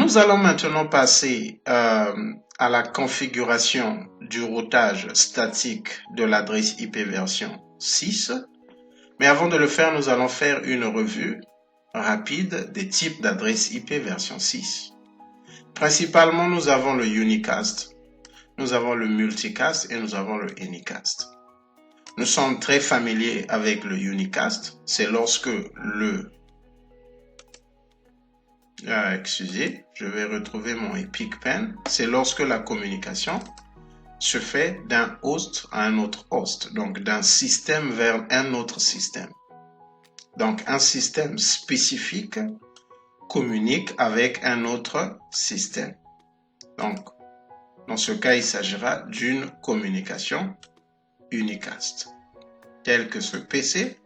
Nous allons maintenant passer à la configuration du routage statique de l'adresse IP version 6. Mais avant de le faire, nous allons faire une revue rapide des types d'adresses IP version 6. Principalement, nous avons le unicast, nous avons le multicast et nous avons le anycast. Nous sommes très familiers avec le unicast. C'est lorsque excusez, je vais retrouver mon Epic Pen. C'est lorsque la communication se fait d'un host à un autre host, donc d'un système vers un autre système. Donc un système spécifique communique avec un autre système. Donc, dans ce cas, il s'agira d'une communication unicast. Tel que ce PC,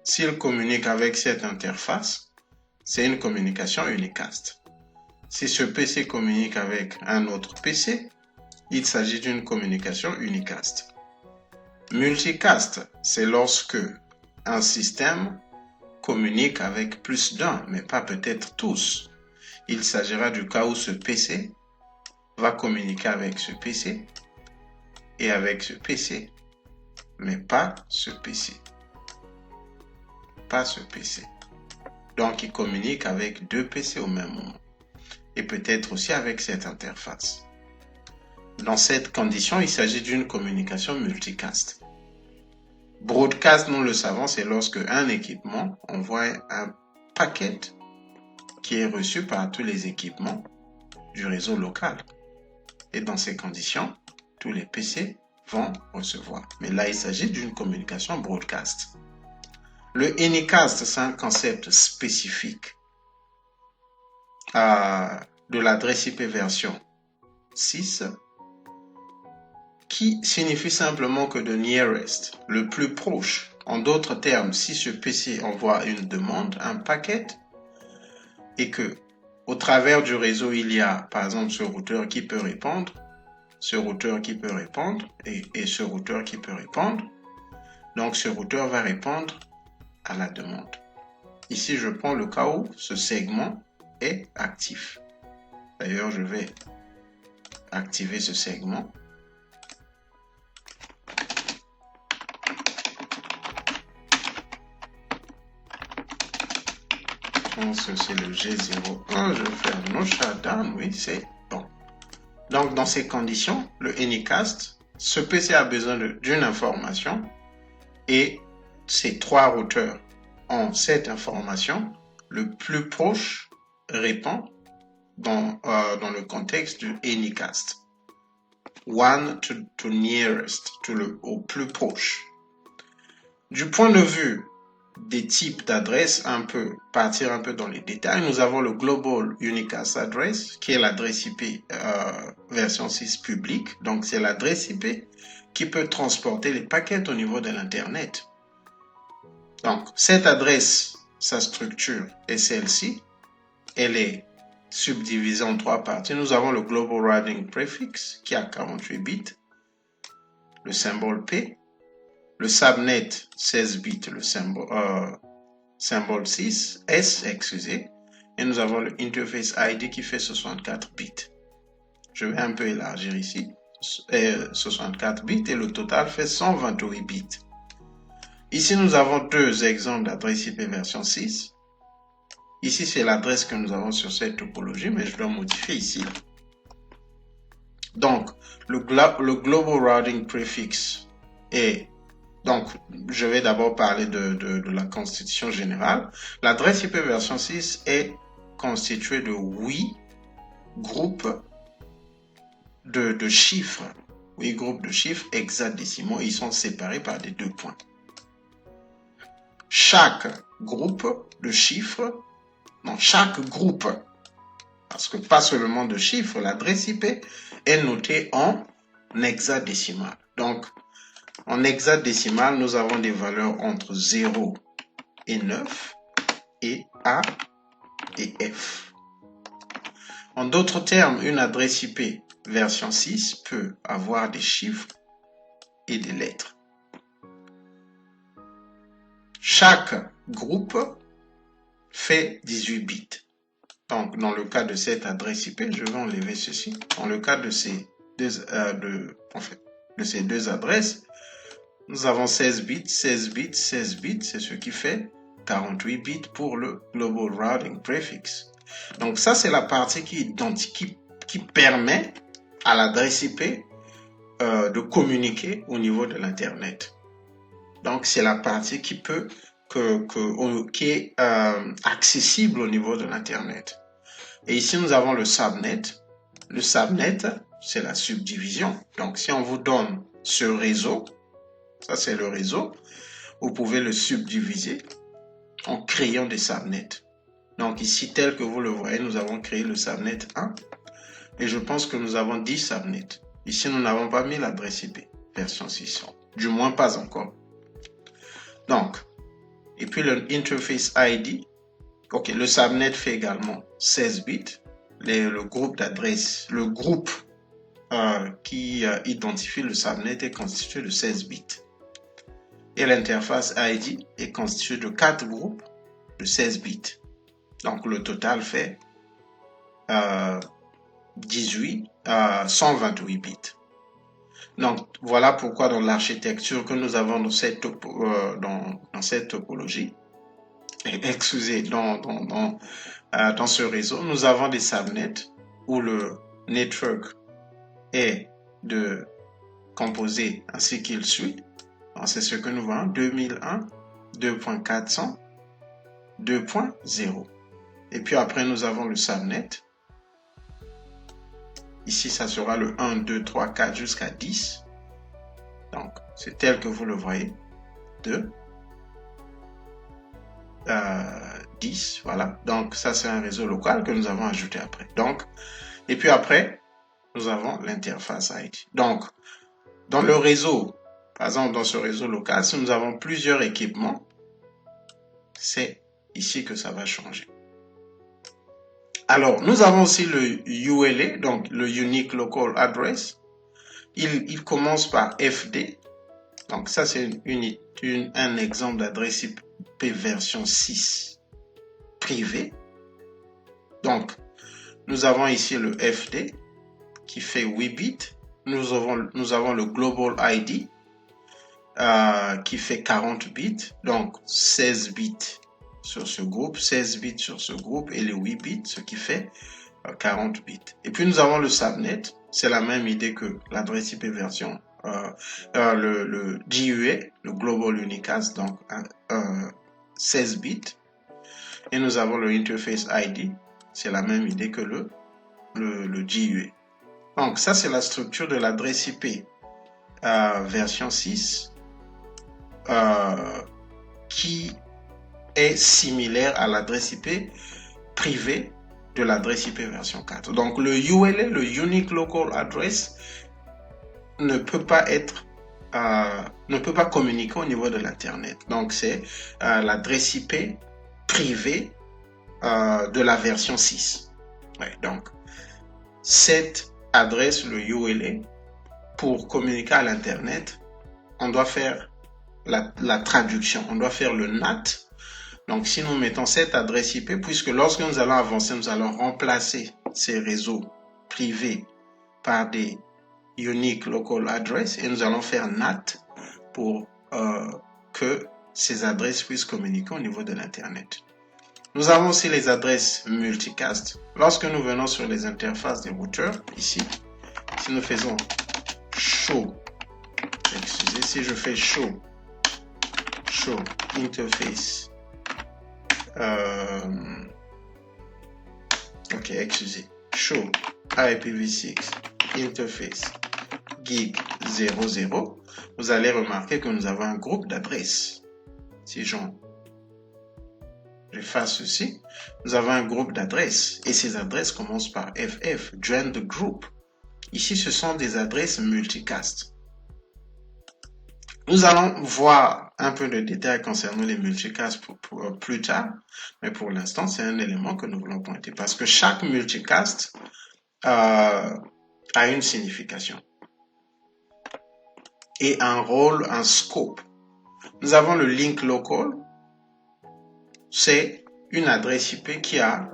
s'il communique avec cette interface, c'est une communication unicast. Si ce PC communique avec un autre PC, il s'agit d'une communication unicast. Multicast, c'est lorsque un système communique avec plus d'un, mais pas peut-être tous. Il s'agira du cas où ce PC va communiquer avec ce PC et avec ce PC, mais pas ce PC. Pas ce PC. Donc, il communique avec deux PC au même moment. Et peut-être aussi avec cette interface. Dans cette condition, il s'agit d'une communication multicast. Broadcast, nous le savons, c'est lorsque un équipement envoie un paquet qui est reçu par tous les équipements du réseau local. Et dans ces conditions, tous les PC vont recevoir. Mais là, il s'agit d'une communication broadcast. Le anycast, c'est un concept spécifique de l'adresse IP version 6 qui signifie simplement que the nearest, le plus proche. En d'autres termes, si ce PC envoie une demande, un paquet, et que au travers du réseau, il y a par exemple ce routeur qui peut répondre, ce routeur qui peut répondre et ce routeur qui peut répondre, donc ce routeur va répondre à la demande. Ici, je prends le cas où ce segment est actif. D'ailleurs, je vais activer ce segment. Je pense que c'est le G01. Je vais faire no shutdown. Oui, c'est bon. Donc, dans ces conditions, le anycast, ce PC a besoin d'une information et ces trois routeurs ont cette information. Le plus proche répond dans le contexte du anycast. One to nearest, au plus proche. Du point de vue des types d'adresses, partir un peu dans les détails, nous avons le Global Unicast Address, qui est l'adresse IP version 6 publique. Donc, c'est l'adresse IP qui peut transporter les paquets au niveau de l'Internet. Donc, cette adresse, sa structure est celle-ci. Elle est subdivisée en trois parties. Nous avons le Global Routing Prefix, qui a 48 bits, le symbole P, le subnet 16 bits, le symbole 6, S, excusez, et nous avons le interface ID qui fait 64 bits. Je vais un peu élargir ici, 64 bits, et le total fait 128 bits. Ici, nous avons deux exemples d'adresse IP version 6. Ici, c'est l'adresse que nous avons sur cette topologie, mais je dois modifier ici. Donc, le Global Routing Prefix est... Donc, je vais d'abord parler de la constitution générale. L'adresse IP version 6 est constituée de 8 groupes de chiffres. 8 groupes de chiffres hexadécimaux. Ils sont séparés par des 2 points. Chaque groupe de chiffres, chaque groupe, parce que pas seulement de chiffres, l'adresse IP est notée en hexadécimal. Donc, en hexadécimal, nous avons des valeurs entre 0 et 9 et A et F. En d'autres termes, une adresse IP version 6 peut avoir des chiffres et des lettres. Chaque groupe fait 18 bits. Donc, dans le cas de cette adresse IP, je vais enlever ceci. Dans le cas de ces deux adresses, nous avons 16 bits, 16 bits, 16 bits, c'est ce qui fait 48 bits pour le Global Routing Prefix. Donc ça, c'est la partie qui permet à l'adresse IP de communiquer au niveau de l'Internet. Donc c'est la partie qui est accessible au niveau de l'Internet. Et ici, nous avons le subnet. Le subnet, c'est la subdivision. Donc si on vous donne ce réseau, ça c'est le réseau, vous pouvez le subdiviser en créant des subnets. Donc ici, tel que vous le voyez, nous avons créé le subnet 1 et je pense que nous avons 10 subnets. Ici, nous n'avons pas mis l'adresse IP version 6, du moins pas encore. Donc, et puis le interface ID, ok, le subnet fait également 16 bits. Le groupe d'adresse, le groupe qui identifie le subnet est constitué de 16 bits. Et l'interface ID est constituée de 4 groupes de 16 bits. Donc le total fait 128 bits. Donc voilà pourquoi dans l'architecture que nous avons dans cette topologie, excusez, dans ce réseau, nous avons des subnets où le network est composé ainsi qu'il suit. C'est ce que nous voyons, 2001, 2.400, 2.0. Et puis après, nous avons le subnet. Ici, ça sera le 1, 2, 3, 4 jusqu'à 10. Donc, c'est tel que vous le voyez. 2, 10, voilà. Donc, ça, c'est un réseau local que nous avons ajouté après. Donc, et puis après, nous avons l'interface ID. Donc, dans le réseau, par exemple, dans ce réseau local, si nous avons plusieurs équipements, c'est ici que ça va changer. Alors, nous avons aussi le ULA, donc le Unique Local Address. Il commence par FD. Donc, ça, c'est un exemple d'adresse IP version 6 privée. Donc, nous avons ici le FD qui fait 8 bits. Nous avons le Global ID qui fait 40 bits. Donc, 16 bits sur ce groupe, 16 bits sur ce groupe et les 8 bits, ce qui fait 40 bits. Et puis, nous avons le subnet. C'est la même idée que l'adresse IP version, le GUA, le Global Unicast, donc 16 bits. Et nous avons le Interface ID. C'est la même idée que le GUA. Donc, ça, c'est la structure de l'adresse IP version 6 qui est similaire à l'adresse IP privée de l'adresse IP version 4. Donc, le ULA, le Unique Local Address, ne peut pas communiquer au niveau de l'Internet. Donc, c'est l'adresse IP privée de la version 6. Ouais, donc, cette adresse, le ULA, pour communiquer à l'Internet, on doit faire la traduction, on doit faire le NAT. Donc, si nous mettons cette adresse IP, puisque lorsque nous allons avancer, nous allons remplacer ces réseaux privés par des Unique Local Address et nous allons faire NAT pour que ces adresses puissent communiquer au niveau de l'Internet. Nous avons aussi les adresses multicast. Lorsque nous venons sur les interfaces des routeurs, ici, si nous faisons show, excusez, si je fais show interface, ok, excusez, show IPv6 interface gig 00, vous allez remarquer que nous avons un groupe d'adresses. Si j'efface ceci, nous avons un groupe d'adresses et ces adresses commencent par FF, join the group. Ici, ce sont des adresses multicast. Nous allons voir un peu de détails concernant les multicasts plus tard, mais pour l'instant, c'est un élément que nous voulons pointer parce que chaque multicast a une signification et un rôle, un scope. Nous avons le link local, c'est une adresse IP qui a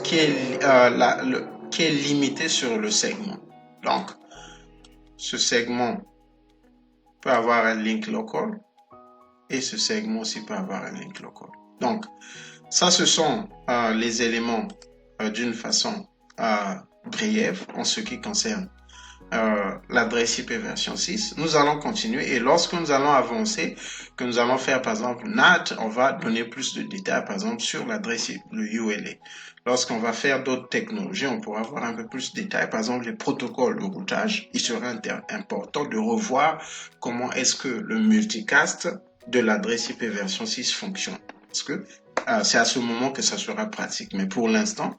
qui est limité sur le segment. Donc, ce segment peut avoir un link local et ce segment aussi peut avoir un link local. Donc, ça, ce sont les éléments d'une façon briève en ce qui concerne l'adresse IP version 6. Nous allons continuer et lorsque nous allons avancer, que nous allons faire par exemple NAT, on va donner plus de détails par exemple sur l'adresse le ULA. Lorsqu'on va faire d'autres technologies, on pourra avoir un peu plus de détails, par exemple les protocoles de routage. Il sera important de revoir comment est-ce que le multicast de l'adresse IP version 6 fonctionne. Parce que c'est à ce moment que ça sera pratique. Mais pour l'instant,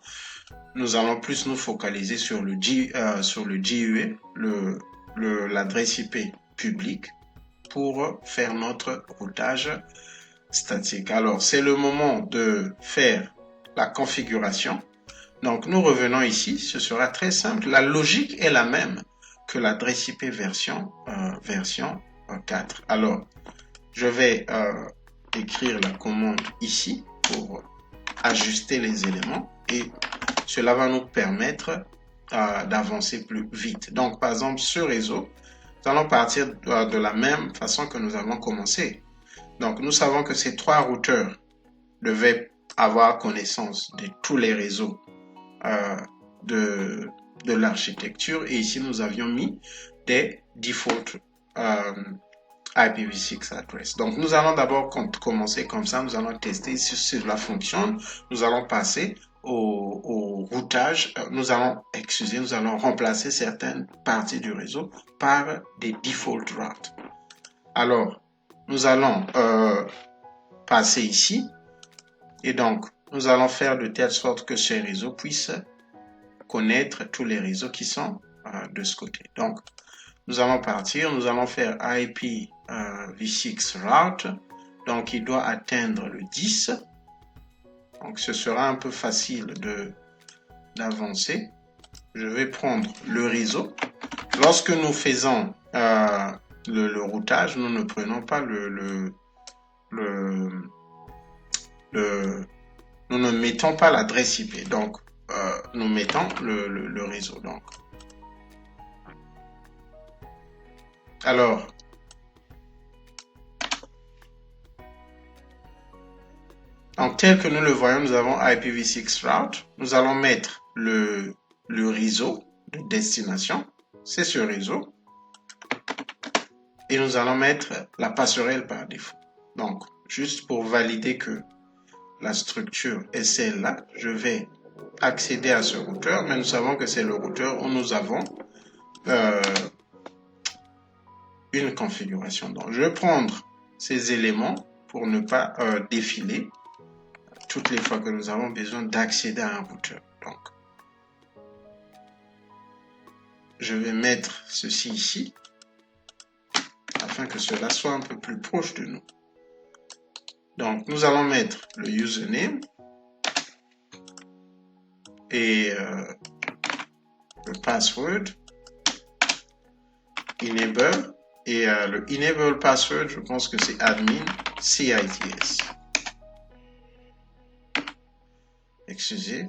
nous allons plus nous focaliser sur le GUE, l'adresse IP publique, pour faire notre routage statique. Alors, c'est le moment de faire la configuration. Donc, nous revenons ici. Ce sera très simple. La logique est la même que l'adresse IP version 4. Alors, je vais écrire la commande ici pour ajuster les éléments et cela va nous permettre d'avancer plus vite. Donc, par exemple, ce réseau, nous allons partir de la même façon que nous avons commencé. Donc, nous savons que ces 3 routeurs devaient avoir connaissance de tous les réseaux de l'architecture. Et ici, nous avions mis des default IPv6 address. Donc, nous allons d'abord commencer comme ça. Nous allons tester si cela fonctionne. Nous allons passer au routage. Nous allons remplacer certaines parties du réseau par des default routes. Alors, nous allons passer ici. Et donc, nous allons faire de telle sorte que ce réseau puisse connaître tous les réseaux qui sont de ce côté. Donc, nous allons partir, nous allons faire IPv6 route. Donc, il doit atteindre le 10. Donc, ce sera un peu facile d'avancer. Je vais prendre le réseau. Lorsque nous faisons le routage, nous ne prenons pas nous ne mettons pas l'adresse IP. Donc, nous mettons le réseau. Alors, tel que nous le voyons, nous avons IPv6 route. Nous allons mettre le réseau de destination. C'est ce réseau. Et nous allons mettre la passerelle par défaut. Donc, juste pour valider que la structure est celle-là, je vais accéder à ce routeur, mais nous savons que c'est le routeur où nous avons une configuration. Donc, je vais prendre ces éléments pour ne pas défiler toutes les fois que nous avons besoin d'accéder à un routeur. Donc, je vais mettre ceci ici afin que cela soit un peu plus proche de nous. Donc, nous allons mettre le username et le password, enable, et le enable password, je pense que c'est admin CITS. Excusez,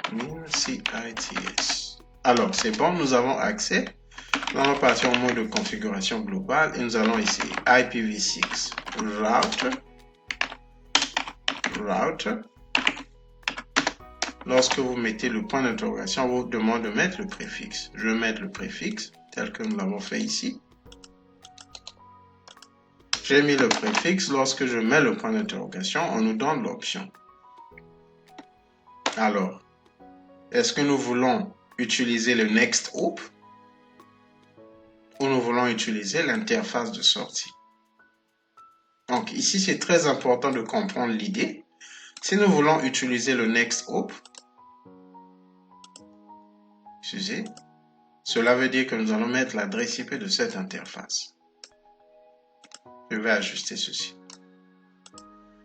admin CITS. Alors, c'est bon, nous avons accès. Nous allons partir au mode de configuration globale et nous allons essayer IPv6 route. Lorsque vous mettez le point d'interrogation, on vous demande de mettre le préfixe. Je vais mettre le préfixe tel que nous l'avons fait ici. J'ai mis le préfixe. Lorsque je mets le point d'interrogation, on nous donne l'option. Alors, est-ce que nous voulons utiliser le next hop ou nous voulons utiliser l'interface de sortie? Donc ici, c'est très important de comprendre l'idée. Si nous voulons utiliser le next hop, excusez, cela veut dire que nous allons mettre l'adresse IP de cette interface. Je vais ajuster ceci.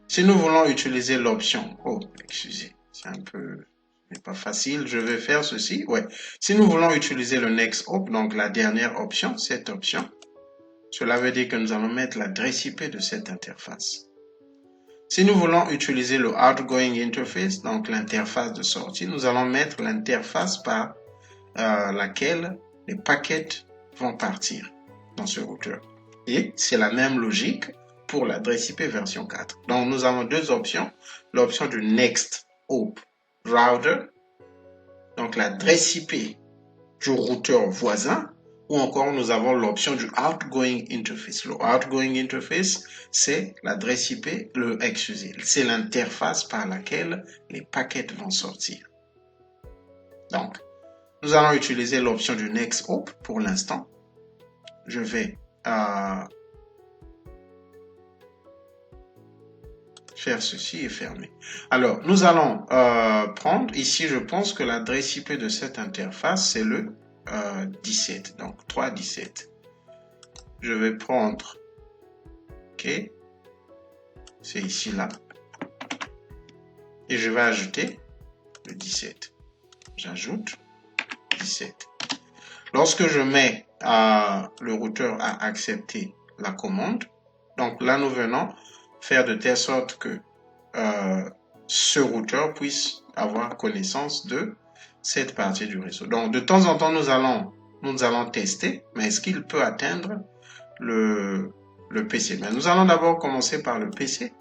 Si nous voulons utiliser l'option, excusez, c'est un peu, n'est pas facile, je vais faire ceci, ouais. Si nous voulons utiliser le next hop, donc la dernière option, cette option, cela veut dire que nous allons mettre l'adresse IP de cette interface. Si nous voulons utiliser le outgoing interface, donc l'interface de sortie, nous allons mettre l'interface par laquelle les paquets vont partir dans ce routeur. Et c'est la même logique pour l'adresse IP version 4. Donc nous avons deux options. L'option du Next Hop Router, donc l'adresse IP du routeur voisin, ou encore nous avons l'option du Outgoing Interface. Le Outgoing Interface, c'est l'adresse IP, c'est l'interface par laquelle les paquets vont sortir. Donc, nous allons utiliser l'option du Next Hop pour l'instant. Je vais faire ceci et fermer. Alors, nous allons prendre, ici, je pense que l'adresse IP de cette interface, c'est le 17, donc 3.17. Je vais prendre, ok, c'est ici, là, et je vais ajouter le 17. J'ajoute 17. Lorsque je mets le routeur à accepter la commande, donc là, nous venons faire de telle sorte que ce routeur puisse avoir connaissance de cette partie du réseau. Donc, de temps en temps, nous allons tester, mais est-ce qu'il peut atteindre le PC? Mais nous allons d'abord commencer par le PC.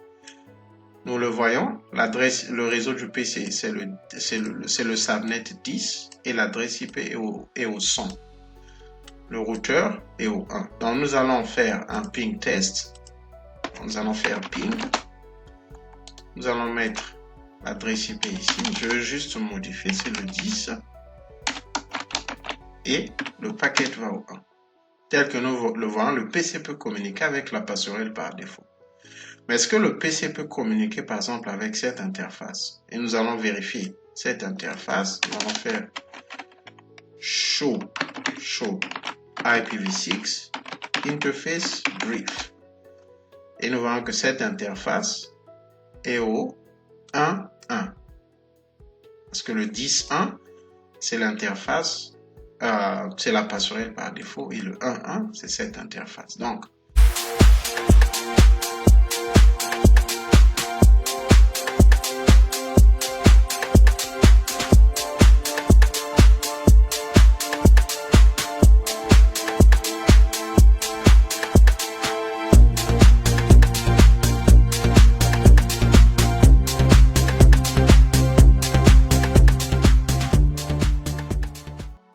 Nous le voyons, le réseau du PC, c'est le subnet 10 et l'adresse IP est au 100. Le routeur est au 1. Donc, nous allons faire un ping test. Nous allons faire ping. Nous allons mettre l'adresse IP ici. Je veux juste modifier, c'est le 10. Et le paquet va au 1. Tel que nous le voyons, le PC peut communiquer avec la passerelle par défaut. Mais est-ce que le PC peut communiquer par exemple avec cette interface? Et nous allons vérifier cette interface. Nous allons faire show IPv6 interface brief. Et nous voyons que cette interface est au 1.1. Parce que le 10.1, c'est l'interface, c'est la passerelle par défaut. Et le 1.1, c'est cette interface. Donc,